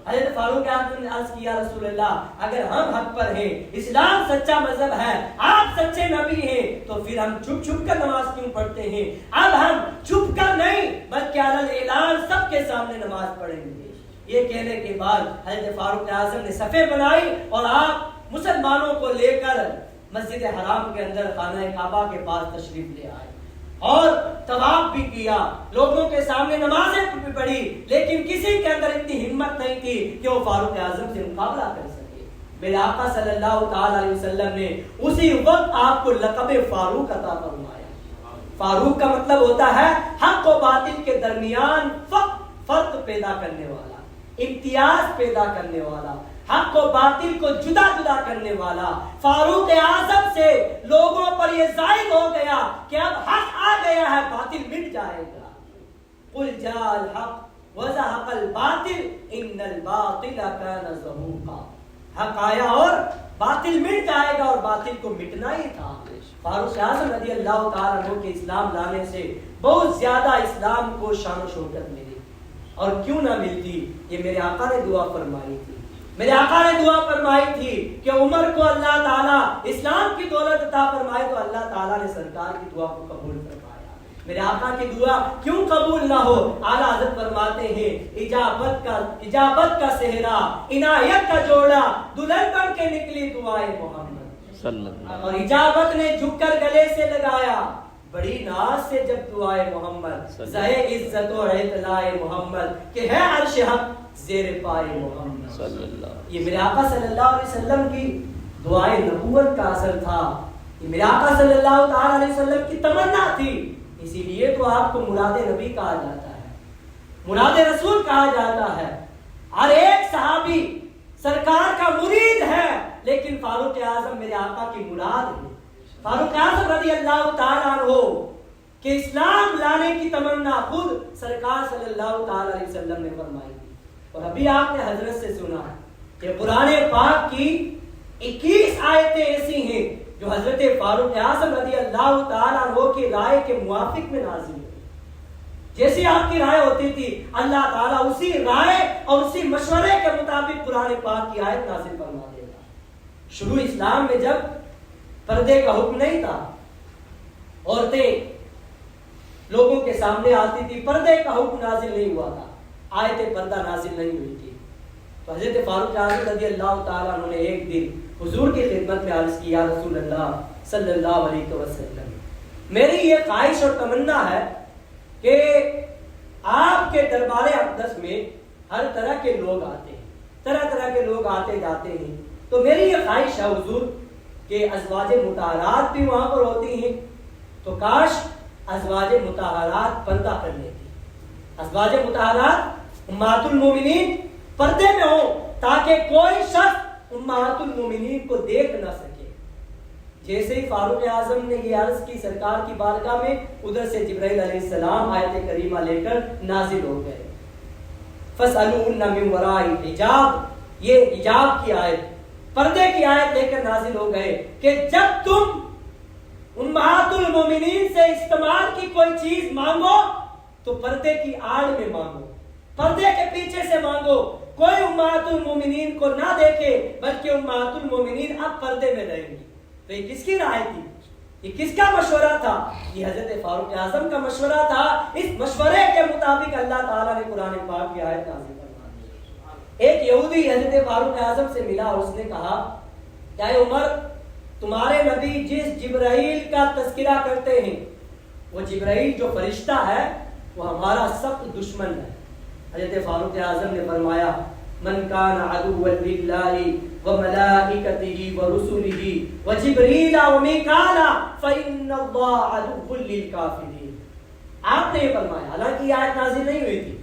حضرت فاروق اعظم نے عرض کیا رسول اللہ اگر ہم حق پر ہیں، اسلام سچا مذہب ہے، آپ سچے نبی ہیں، تو پھر ہم چھپ چھپ کر نماز کیوں پڑھتے ہیں؟ اب ہم چھپ کر نہیں بلکہ علی اعلان سب کے سامنے نماز پڑھیں گے۔ یہ کہنے کے بعد حضرت فاروق اعظم نے صفیں بنائی اور آپ مسلمانوں کو لے کر مسجد حرام کے اندر خانہ کعبہ کے پاس تشریف لے آئے اور طواف بھی کیا، لوگوں کے سامنے نمازیں بھی پڑھی، لیکن کسی کے اندر اتنی ہمت نہیں تھی کہ وہ فاروق اعظم سے مقابلہ کر سکے۔ میرے آقا صلی اللہ تعالی علیہ وسلم نے اسی وقت آپ کو لقب فاروق عطا فرمایا۔ فاروق کا مطلب ہوتا ہے حق و باطل کے درمیان فرق پیدا کرنے والا، امتیاز پیدا کرنے والا، حق و باطل کو جدا جدا کرنے والا۔ فاروق اعظم سے لوگوں پر یہ ظاہر ہو گیا کہ اب حق آ گیا ہے، باطل مٹ جائے گا۔ قل جاء الحق وزهق الباطل ان الباطل كان زهوقا، حق آیا اور باطل مٹ جائے گا اور باطل کو مٹنا ہی تھا۔ فاروق اعظم رضی اللہ تعالیٰ عنہ کے اسلام لانے سے بہت زیادہ اسلام کو شان و شوکت ملی، اور کیوں نہ ملتی، یہ میرے آقا نے دعا فرمائی تھی۔ میرے آقا نے دعا فرمائی تھی کہ عمر کو اللہ تعالیٰ اسلام کی دولت عطا فرمائے، تو اللہ تعالیٰ نے سرکار کی دعا کو قبول فرمایا۔ میرے آقا کی دعا کیوں قبول نہ ہو؟ اعلیٰ حضرت فرماتے ہیں اجابت کا صحرا، عنایت کا جوڑا، دلہن بن کے نکلی دعائے محمد، اور اجابت نے جھک کر گلے سے لگایا بڑی ناز سے جب دعائے محمد، زہے عزت و اطلاع محمد کہ ہے عرش حق زیر پائے محمد۔ یہ میرے آقا صلی اللہ علیہ وسلم کی دعائے نبوت کا اثر تھا، یہ میرے آقا صلی اللہ تعالی علیہ وسلم کی تمنا تھی، اسی لیے تو آپ کو مراد نبی کہا جاتا ہے، مراد رسول کہا جاتا ہے۔ ہر ایک صحابی سرکار کا مرید ہے، لیکن فاروق اعظم میرے آقا کی مراد ہے۔ فاروق اعظم رضی اللہ تعالیٰ عنہ کہ اسلام لانے کی تمنا خود سرکار صلی اللہ تعالیٰ علیہ وسلم نے فرمائی تھی، اور ابھی آپ نے حضرت سے سنا ہے کہ قرآن پاک کی 21 آیتیں ایسی ہیں جو حضرت فاروق اعظم رضی اللہ تعالیٰ عنہ کی رائے کے موافق میں نازل ہوئی۔ جیسی آپ کی رائے ہوتی تھی، اللہ تعالیٰ اسی رائے اور اسی مشورے کے مطابق قرآن پاک کی آیت نازل فرما دیتا۔ شروع اسلام میں جب پردے کا حکم نہیں تھا، عورتیں لوگوں کے سامنے آتی تھی، پردے کا حکم نازل نہیں ہوا تھا، آیت پردہ نازل نہیں ہوئی تھی، تو حضرت فاروق اعظم رضی اللہ تعالیٰ عنہ نے ایک دن حضور کی خدمت میں عرض کیا، رسول اللہ صلی اللہ علیہ وسلم، میری یہ خواہش اور تمنا ہے کہ آپ کے دربار اقدس میں ہر طرح کے لوگ آتے ہیں، طرح طرح کے لوگ آتے جاتے ہیں، تو میری یہ خواہش ہے حضور کہ ازواج مطہرات بھی وہاں پر ہوتی ہیں، تو کاش ازواج مطہرات پردہ کر لیتی، ازواج مطہرات امہات المومنین پردے میں ہو، تاکہ کوئی شخص امہات المومنین کو دیکھ نہ سکے۔ جیسے ہی فاروق اعظم نے یہ عرض کی سرکار کی بارگاہ میں، ادھر سے جبرائیل علیہ السلام آیت کریمہ لے کر نازل ہو گئے، فَاسْأَلُوهُنَّ مِنْ وَرَاءِ حجاب، یہ حجاب کی آیت، پردے کی آیت لے کر نازل ہو گئے کہ جب تم امہات المومنین سے استعمال کی کوئی چیز مانگو تو پردے کی آڑ میں مانگو، پردے کے پیچھے سے مانگو، کوئی امہات المومنین کو نہ دیکھے، بلکہ امہات المومنین اب پردے میں رہیں گی۔ تو یہ کس کی رائے تھی؟ یہ کس کا مشورہ تھا؟ یہ حضرت فاروق اعظم کا مشورہ تھا۔ اس مشورے کے مطابق اللہ تعالیٰ نے قرآن پاک کی آیت نازل فرما دی۔ ایک یہودی حضرت فاروق اعظم سے ملا اور اس نے کہا کہ اے عمر، تمہارے نبی جس جبرائیل کا تذکرہ کرتے ہیں، وہ جبرائیل جو فرشتہ ہے وہ ہمارا سخت دشمن ہے۔ حضرت فاروق اعظم نے فرمایا من کان عدوا للہ وملائکتہ ورسلہ وجبریل ومیکال فإن اللہ عدو للکافرین۔ آپ نے یہ فرمایا، حالانکہ یہ آیت نازل نہیں ہوئی تھی،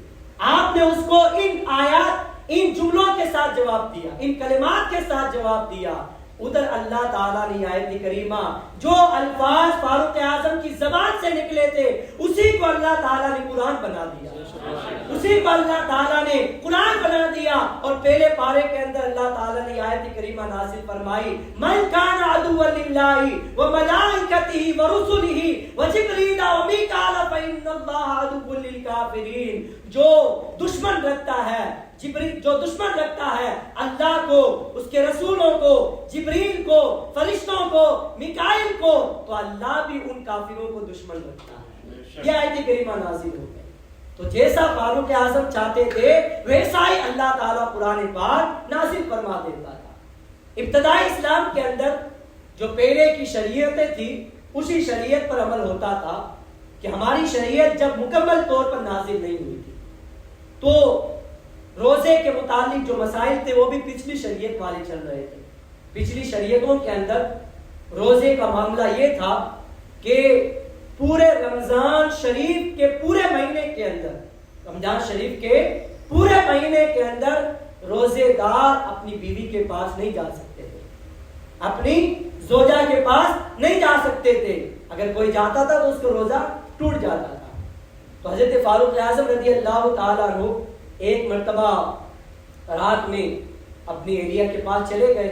آپ نے اس کو ان آیات، ان جملوں کے ساتھ جواب دیا، ان کلمات کے ساتھ جواب دیا۔ ادھر اللہ تعالیٰ نے آیت کریمہ جو الفاظ فاروق اعظم کی زبان سے نکلے تھے اسی کو اللہ تعالیٰ نے قرآن بنا دیا، اسی کو اللہ تعالیٰ نے قرآن بنا دیا، اور پہلے پارے کے اندر اللہ تعالیٰ نے آیت کریمہ نازل فرمائی من کان عدوا للہ وملائکتہ ورسلہ وجبریل ومیکال فإن اللہ عدو للکافرین۔ جو دشمن رکھتا ہے جبریل، جو دشمن رکھتا ہے اللہ کو، اس کے رسولوں کو، جبریل کو، فرشتوں کو، میکائیل کو، تو اللہ بھی ان کافروں کو دشمن رکھتا ہے۔ یہ آیت کریمہ نازل ہو گئی۔ تو جیسا فاروق اعظم چاہتے تھے ویسا ہی اللہ تعالیٰ قرآن پاک نازل فرما دیتا تھا۔ ابتدائی اسلام کے اندر جو پہلے کی شریعتیں تھی اسی شریعت پر عمل ہوتا تھا کہ ہماری شریعت جب مکمل طور پر نازل نہیں ہوئی تھی تو روزے کے متعلق جو مسائل تھے وہ بھی پچھلی شریعت والے چل رہے تھے۔ پچھلی شریعتوں کے اندر روزے کا معاملہ یہ تھا کہ پورے رمضان شریف کے پورے مہینے کے اندر، رمضان شریف کے پورے مہینے کے اندر روزے دار اپنی بیوی کے پاس نہیں جا سکتے تھے، اپنی زوجہ کے پاس نہیں جا سکتے تھے، اگر کوئی جاتا تھا تو اس کا روزہ ٹوٹ جاتا تھا۔ تو حضرت فاروق اعظم رضی اللہ تعالیٰ عنہ ایک مرتبہ رات میں اپنی ایریا کے پاس چلے گئے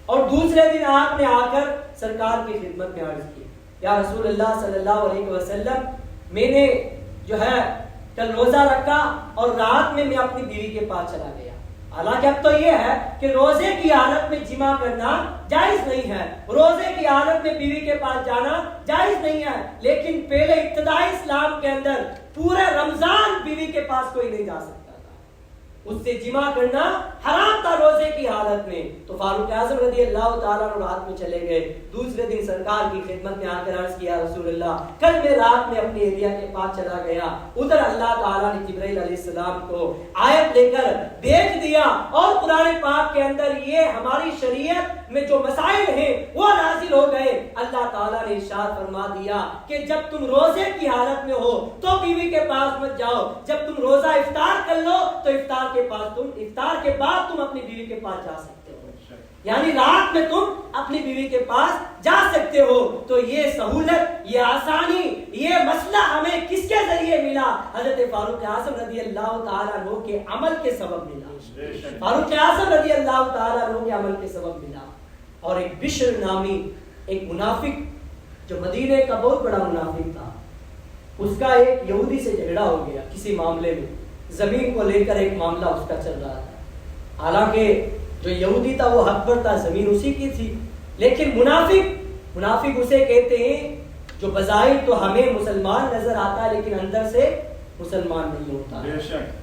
اور دوسرے دن آپ نے آ کر سرکار کی خدمت میں عرض کی، یا رسول اللہ صلی اللہ علیہ وسلم، میں نے جو ہے کل روزہ رکھا اور رات میں اپنی بیوی کے پاس چلا گیا۔ حالانکہ اب تو یہ ہے کہ روزے کی حالت میں جمع کرنا جائز نہیں ہے، روزے کی حالت میں بیوی کے پاس جانا جائز نہیں ہے، لیکن پہلے ابتدائی اسلام کے اندر پورے رمضان بیوی کے پاس کوئی نہیں جا سکتا تھا، اس سے جمع کرنا حرام تھا روزے کی حالت میں۔ تو فاروق اعظم رضی اللہ تعالیٰ عنہ رات میں چلے گئے، دوسرے دن سرکار کی خدمت میں آ کر عرض کیا رسول اللہ کل میں رات میں اپنی اہلیہ کے پاس چلا گیا، ادھر اللہ تعالیٰ نے جبرائیل علیہ السلام کو آیت لے کر بھیج دیا اور قرآن پاک کے اندر یہ ہماری شریعت میں جو مسائل ہیں وہ نازل ہو گئے۔ اللہ تعالیٰ نے ارشاد فرما دیا کہ جب تم روزے کی حالت میں ہو تو بیوی کے پاس مت جاؤ، جب تم روزہ افطار کر لو تو افطار کے بعد تم اپنی بیوی کے پاس جا سکتے ہو، یعنی رات میں تم اپنی بیوی کے پاس جا سکتے ہو۔ تو یہ سہولت، یہ آسانی، یہ مسئلہ ہمیں کس کے ذریعے ملا؟ حضرت فاروق اعظم رضی اللہ تعالیٰ عنہ کے عمل کے سبب ملا، فاروق اعظم رضی اللہ تعالیٰ عنہ کے عمل کے سبب ملا۔ اور ایک بشر نامی ایک منافق جو مدینے کا بہت بڑا منافق تھا، اس کا ایک یہودی سے جھگڑا ہو گیا کسی معاملے میں، زمین کو لے کر ایک معاملہ اس کا چل رہا تھا، حالانکہ جو یہودی تھا وہ حق پر تھا، زمین اسی کی تھی، لیکن منافق اسے کہتے ہیں جو بظاہر تو ہمیں مسلمان نظر آتا ہے لیکن اندر سے مسلمان نہیں ہوتا،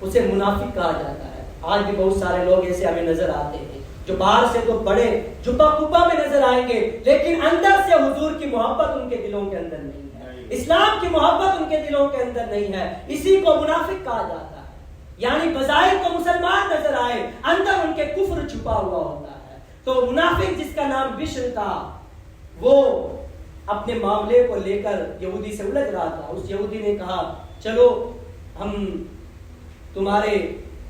اسے منافق کہا جاتا ہے۔ آج بھی بہت سارے لوگ ایسے ہمیں نظر آتے ہیں جو باہر سے تو بڑے جبا کبا میں نظر آئیں گے لیکن اندر سے حضور کی محبت ان کے دلوں کے اندر نہیں ہے، اسلام کی محبت ان کے دلوں کے اندر نہیں ہے، اسی کو منافق کہا جاتا ہے۔ یعنی بظاہر تو مسلمان نظر آئے، اندر ان کے کفر چھپا ہوا ہوتا ہے۔ تو منافق جس کا نام بشر تھا وہ اپنے معاملے کو لے کر یہودی سے الجھ رہا تھا۔ اس یہودی نے کہا چلو ہم تمہارے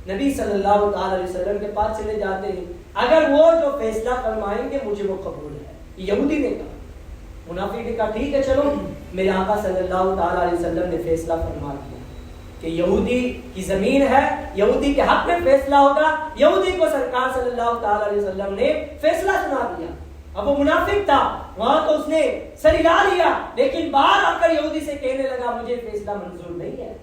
نبی صلی اللہ تعالی علیہ وسلم کے پاس چلے جاتے ہیں، اگر وہ جو فیصلہ فرمائیں گے مجھے وہ قبول ہے۔ یہودی نے کہا، منافق نے کہا ٹھیک ہے چلو۔ میرے آقا صلی اللہ تعالی علیہ وسلم نے فیصلہ فرما دیا کہ یہودی کی زمین ہے، یہودی کے حق میں فیصلہ ہوگا۔ یہودی کو سرکار صلی اللہ تعالی علیہ وسلم نے فیصلہ سنا دیا۔ اب وہ منافق تھا، وہاں تو اس نے سر ہلا لیا، لیکن باہر آ کر یہودی سے کہنے لگا مجھے فیصلہ منظور نہیں ہے،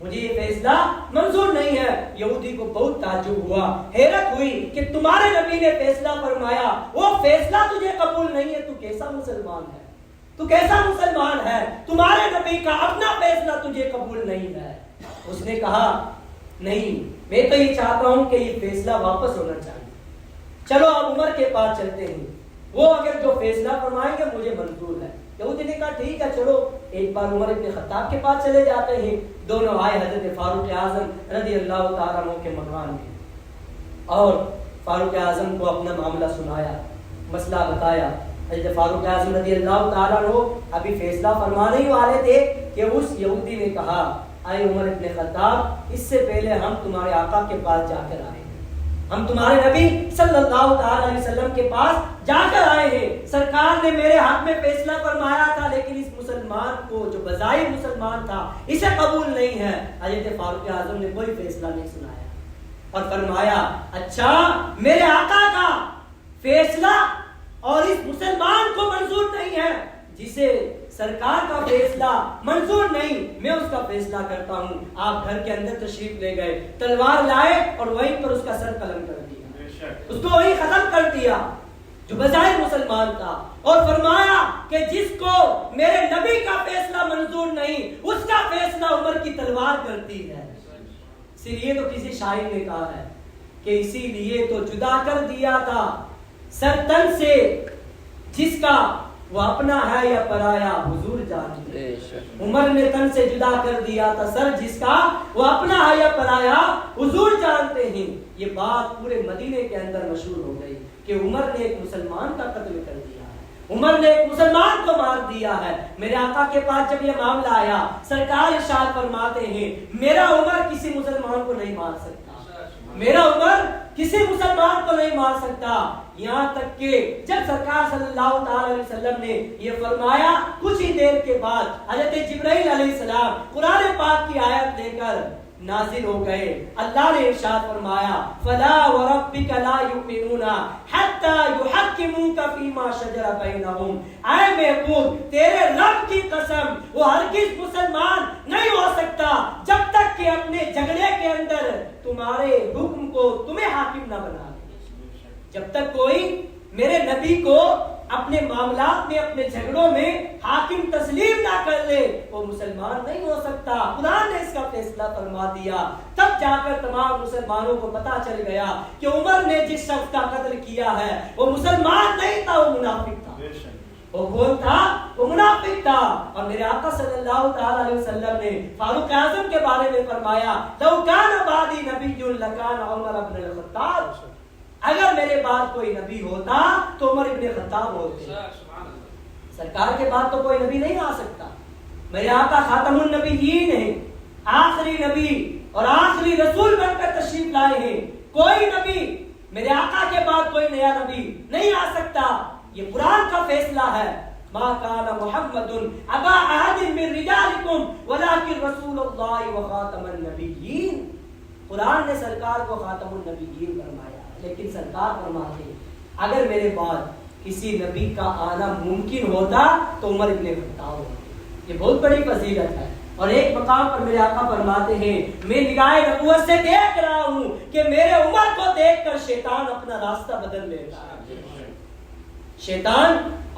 مجھے یہ فیصلہ منظور نہیں ہے۔ یہودی کو بہت تعجب ہوا، حیرت ہوئی کہ تمہارے نبی نے فیصلہ فرمایا، وہ فیصلہ تجھے قبول نہیں ہے، تو کیسا مسلمان ہے، تو کیسا مسلمان ہے، تمہارے نبی کا اپنا فیصلہ تجھے قبول نہیں ہے۔ اس نے کہا نہیں، میں تو یہ چاہتا ہوں کہ یہ فیصلہ واپس ہونا چاہیے، چلو اب عمر کے پاس چلتے ہیں، وہ اگر جو فیصلہ فرمائیں گے مجھے منظور ہے۔ یہودی نے کہا ٹھیک ہے چلو۔ ایک بار عمر ابن خطاب کے پاس چلے جاتے ہیں، دونوں آئے حضرت فاروق اعظم رضی اللہ تعالیٰ عنہ کے مکان میں، اور فاروق اعظم کو اپنا معاملہ سنایا، مسئلہ بتایا۔ حضرت فاروق اعظم رضی اللہ تعالیٰ عنہ ابھی فیصلہ فرمانے ہی والے تھے کہ اس یہودی نے کہا اے عمر ابن خطاب، اس سے پہلے ہم تمہارے آقا کے پاس جا کر آئے ہیں، ہم تمہارے نبی صلی اللہ تعالی علیہ وسلم کے پاس جا کر آئے ہیں، سرکار نے میرے حق میں فیصلہ فرمایا تھا لیکن اس مسلمان کو جو بظاہر مسلمان تھا اسے قبول نہیں ہے۔ حضرت فاروق اعظم نے کوئی فیصلہ نہیں سنایا اور فرمایا اچھا میرے آقا کا فیصلہ اور اس مسلمان کو منظور نہیں ہے، جسے سرکار کا فیصلہ منظور نہیں میں اس کا فیصلہ کرتا ہوں۔ آپ گھر کے اندر تشریف لے گئے، تلوار لائے اور وہیں پر اس کا سر قلم کر دیا، اس کو وہیں ختم کر دیا جو بظاہر مسلمان تھا، اور فرمایا کہ جس کو میرے نبی کا فیصلہ منظور نہیں اس کا فیصلہ عمر کی تلوار کرتی ہے۔ اسی لیے تو کسی شاعر نے کہا ہے کہ اسی لیے تو جدا کر دیا تھا سر تن سے، جس کا وہ اپنا ہے یا پرایا حضور جانتے۔ عمر نے تن سے جدا کر دیا تھا سر، جس کا وہ اپنا ہے یا پرایا حضور جانتے ہیں۔ یہ بات پورے مدینے کے اندر مشہور ہو گئی کہ عمر نے ایک مسلمان کا قتل کر دیا ہے، عمر نے ایک مسلمان کو مار دیا ہے۔ میرے آقا کے پاس جب یہ معاملہ آیا، سرکار ارشاد فرماتے ہیں میرا عمر کسی مسلمان کو نہیں مار سکتا، میرا عمر کسی مسلمان کو نہیں مار سکتا۔ یہاں تک کہ جب سرکار صلی اللہ تعالی علیہ وسلم نے یہ فرمایا، کچھ ہی دیر کے بعد حضرت جبرائیل علیہ السلام قرآن پاک کی آیت لے کر نازل ہو گئے۔ اللہ نے ارشاد فرمایا فلا وربک لا یؤمنون حتی یحکموک فیما شجر بینہم، اے محبوب تیرے رب کی قسم وہ ہرگز مسلمان نہیں ہو سکتا جب تک کہ اپنے جھگڑے کے اندر تمہارے حکم کو تمہیں حاکم نہ بنا دے۔ جب تک کوئی میرے نبی کو اپنے معاملات میں اپنے جھگڑوں میں حاکم تسلیم نہ کر لے وہ مسلمان نہیں ہو سکتا۔ خدا نے اس کا فیصلہ فرما دیا، تب جا کر تمام مسلمانوں کو پتا چل گیا کہ عمر نے جس شخص کا قتل کیا ہے وہ مسلمان نہیں تھا، وہ منافق تھا۔ وہ کون تھا؟ وہ منافق تھا۔ اور میرے آقا صلی اللہ تعالی علیہ وسلم نے فاروق اعظم کے بارے میں فرمایا لو کان بعدی نبی لکان عمر بن الخطاب، اگر میرے بعد کوئی نبی ہوتا تو عمر ابن خطاب ہوتے۔ سرکار کے بعد تو کوئی نبی نہیں آ سکتا۔ میرے آقا خاتم النبیین ہیں، آخری نبی اور آخری رسول بن کر تشریف لائے ہیں۔ کوئی نبی میرے آقا کے بعد کوئی نیا نبی نہیں آ سکتا۔ یہ قرآن کا فیصلہ ہے۔ ما کان محمد ابا احد من رجالکم ولکن رسول اللہ وخاتم النبیین۔ قرآن نے سرکار کو خاتم النبیین فرمایا، لیکن سرکار فرماتے اگر میرے بعد کسی نبی کا آنا ممکن ہوتا تو عمر ابن خطاب ہوتے۔ یہ بہت بڑی فضیلت ہے۔ اور ایک مقام پر میرے آقا فرماتے ہیں میں نگاہ نبوت سے دیکھ رہا ہوں کہ میرے عمر کو دیکھ کر شیطان اپنا راستہ بدل لیتا ہے۔ شیطان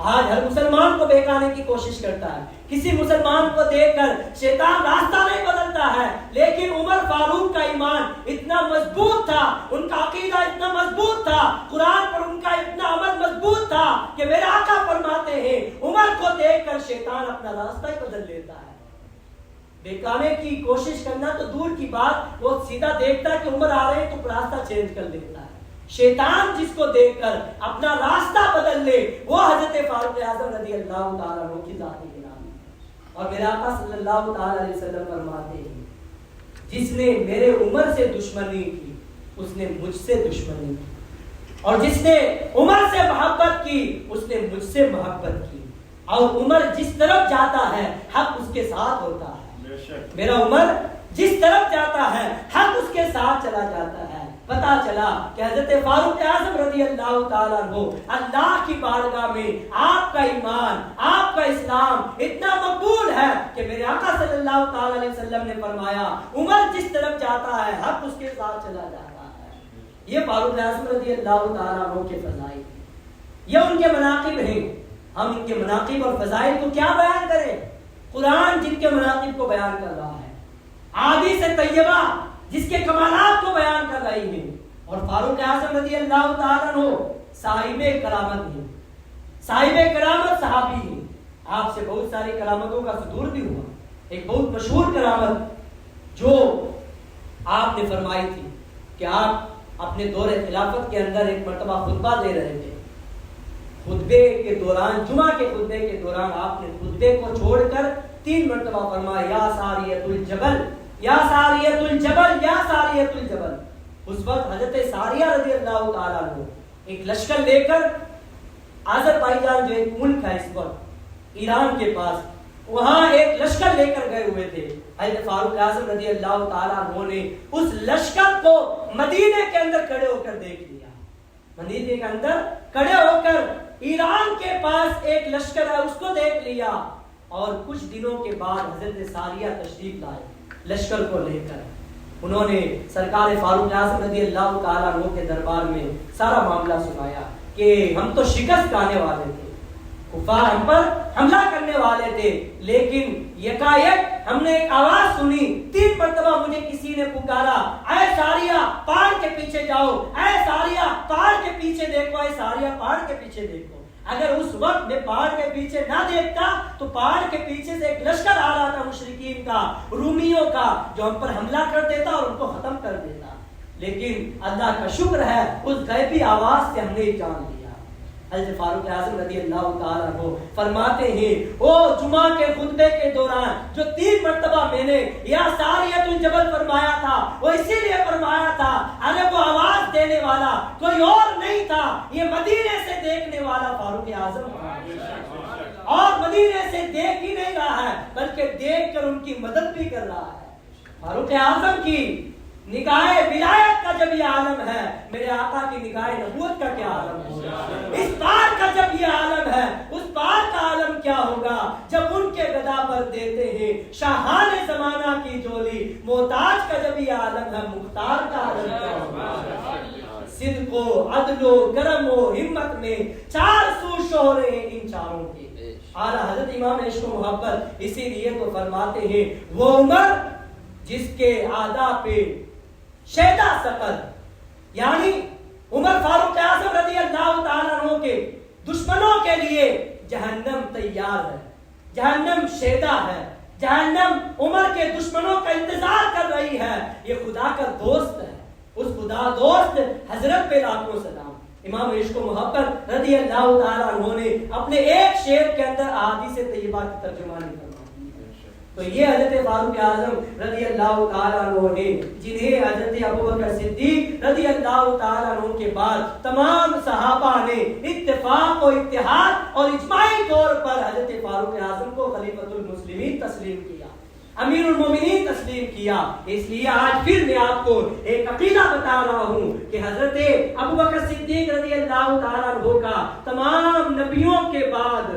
آج ہر مسلمان کو بہکانے کی کوشش کرتا ہے، کسی مسلمان کو دیکھ کر شیطان راستہ نہیں بدلتا ہے، لیکن عمر فاروق کا ایمان اتنا مضبوط تھا، ان کا عقیدہ اتنا مضبوط تھا، قرآن پر ان کا اتنا عمل مضبوط تھا کہ میرے آقا فرماتے ہیں عمر کو دیکھ کر شیطان اپنا راستہ ہی بدل لیتا ہے۔ بہکانے کی کوشش کرنا تو دور کی بات، وہ سیدھا دیکھتا ہے کہ عمر آ رہے ہیں تو راستہ چینج کر دیتا ہے۔ شیطان جس کو دیکھ کر اپنا راستہ بدل لے وہ حضرت فاروق اعظم رضی اللہ تعالیٰ عنہ کی ذات گرامی۔ اور میرے آقا صلی اللہ تعالیٰ علیہ وسلم فرماتے ہیں جس نے میرے عمر سے دشمنی کی اس نے مجھ سے دشمنی کی، اور جس نے عمر سے محبت کی اس نے مجھ سے محبت کی۔ اور عمر جس طرف جاتا ہے حق اس کے ساتھ ہوتا ہے۔ میرا عمر جس طرف جاتا ہے حق اس کے ساتھ چلا جاتا ہے۔ پتا چلا کہ حضرت فاروق اعظم رضی اللہ تعالیٰ عنہ اللہ کی بارگاہ میں آپ کا ایمان، آپ کا اسلام اتنا مقبول ہے کہ میرے آقا صلی اللہ تعالیٰ علیہ وسلم نے فرمایا عمر جس طرف جاتا ہے حق اس کے ساتھ چلا جاتا ہے۔ یہ فاروق اعظم رضی اللہ تعالیٰ عنہ کے فضائل، یہ ان کے مناقب ہیں۔ ہم ان کے مناقب اور فضائل کو کیا بیان کریں؟ قرآن جن کے مناقب کو بیان کر رہا ہے، احادیث طیبہ جس کے کمالات کو بیان کر رہی ہیں، اور فاروق اعظم رضی اللہ تعالیٰ عنہ صاحب کرامت ہیں، صاحب کرامت صحابی ہیں۔ آپ سے بہت ساری کرامتوں کا صدور بھی ہوا۔ ایک بہت مشہور کرامت جو آپ نے فرمائی تھی کہ آپ اپنے دور خلافت کے اندر ایک مرتبہ خطبہ دے رہے تھے، خطبے کے دوران، جمعہ کے خطبے کے دوران آپ نے خطبے کو چھوڑ کر 3 مرتبہ فرمایا یا ساریۃ الجبل یا ساریۃ الجبل یا ساریۃ الجبل۔ اس وقت حضرت ساریہ رضی اللہ تعالیٰ عنہ ایک لشکر لے کر آذربائیجان جو ایک ملک ہے اس وقت ایران کے پاس، وہاں ایک لشکر لے کر گئے ہوئے تھے۔ حضرت فاروق اعظم رضی اللہ تعالیٰ عنہ نے اس لشکر کو مدینے کے اندر کھڑے ہو کر دیکھ لیا۔ مدینے کے اندر کھڑے ہو کر ایران کے پاس ایک لشکر ہے اس کو دیکھ لیا، اور کچھ دنوں کے بعد حضرت ساریہ تشریف لائے لشکر کو لے کر۔ انہوں نے سرکار فاروق اعظم رضی اللہ تعالیٰ عنہ کے دربار میں سارا معاملہ سنایا کہ ہم تو شکست کھانے والے تھے، کفار ہم پر حملہ کرنے والے تھے، لیکن یکایک ہم نے ایک آواز سنی، 3 مرتبہ مجھے کسی نے پکارا، اے ساریہ پہاڑ کے پیچھے جاؤ، اے ساریہ پہاڑ کے پیچھے دیکھو، اے ساریہ پہاڑ کے پیچھے دیکھو۔ اگر اس وقت میں پہاڑ کے پیچھے نہ دیکھتا تو پہاڑ کے پیچھے سے ایک لشکر آ رہا تھا مشرکین کا، رومیوں کا، جو ہم پر حملہ کر دیتا اور ان کو ختم کر دیتا۔ لیکن اللہ کا شکر ہے اس غیبی آواز سے ہم نے جان لیا۔ حضرت فاروق اعظم رضی اللہ تعالیٰ عنہ فرماتے ہیں وہ جمعہ کے خطبے کے دوران جو 3 مرتبہ میں نے یا ساریۃ الجبل فرمایا تھا وہ اسی لیے فرمایا تھا اگر وہ آواز دینے والا کوئی اور نہیں تھا، یہ مدینے سے دیکھنے والا فاروق اعظم تھا، اور مدینے سے دیکھ ہی نہیں رہا ہے بلکہ دیکھ کر ان کی مدد بھی کر رہا ہے۔ فاروق اعظم کی نگاہ ولایت کا جب یہ عالم ہے، میرے آقا کی نگاہ نبوت کا کیا عالم ہے؟ اس بات کا جب شاہان زمانہ کی جولی، محتاج کا جب یہ عالم ہے مختار کا عالم کیا ہوگا؟ صدق و عدل و کرم و ہمت میں چار سو شہرے ہیں ان چاروں کے۔ اعلیٰ حضرت امام عشق و محبت اسی لیے تو فرماتے ہیں وہ عمر جس کے اعداء پہ شیدا سقط، یعنی عمر فاروق اعظم رضی اللہ تعالیٰ عنہ کے دشمنوں کے لیے جہنم تیار ہے، جہنم شیدا ہے، جہنم عمر کے دشمنوں کا انتظار کر رہی ہے۔ یہ خدا کا دوست ہے، اس خدا دوست حضرت پہ لاکھوں سلام۔ امام عشق و محبت رضی اللہ تعالیٰ عنہ نے اپنے ایک شعر کے اندر احادیث طیبہ کی ترجمانی فرمائی ہے۔ تو یہ حضرت فاروق اعظم رضی اللہ تعالیٰ عنہ نے، جنہیں حضرت ابوبکر صدیق رضی اللہ تعالیٰ عنہ کے بعد تمام صحابہ نے اتفاق و اتحاد اور اجماعی طور پر حضرت فاروق اعظم کو خلیفۃ المسلمین تسلیم کیا، امیر المومنین تسلیم کیا۔ اس لیے آج پھر میں آپ کو ایک عقیدہ بتا رہا ہوں کہ حضرت ابوبکر صدیق رضی اللہ تعالیٰ عنہ کا تمام نبیوں کے بعد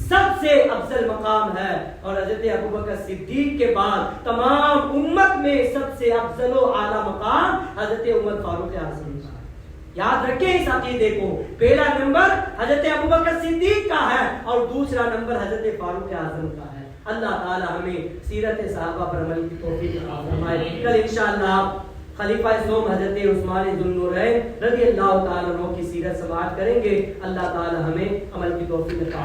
سب سے افضل مقام ہے، اور حضرت ابوبکر صدیق کے بعد تمام امت میں سب سے افضل و اعلیٰ مقام حضرت عمر فاروق اعظم کا ہے۔ یاد رکھیں اس عقیدے کو، پہلا نمبر حضرت ابوبکر صدیق کا ہے اور دوسرا نمبر حضرت فاروق اعظم کا ہے۔ اللہ تعالی ہمیں سیرت صحابہ پر عمل کی توفیق عطا فرمائے۔ کل انشاءاللہ خلیفہ دوم حضرت عثمان ذو النورین رضی اللہ تعالیٰ عنہ کی سیرت سماعت کریں گے۔ اللہ تعالی ہمیں عمل کی توفیق عطا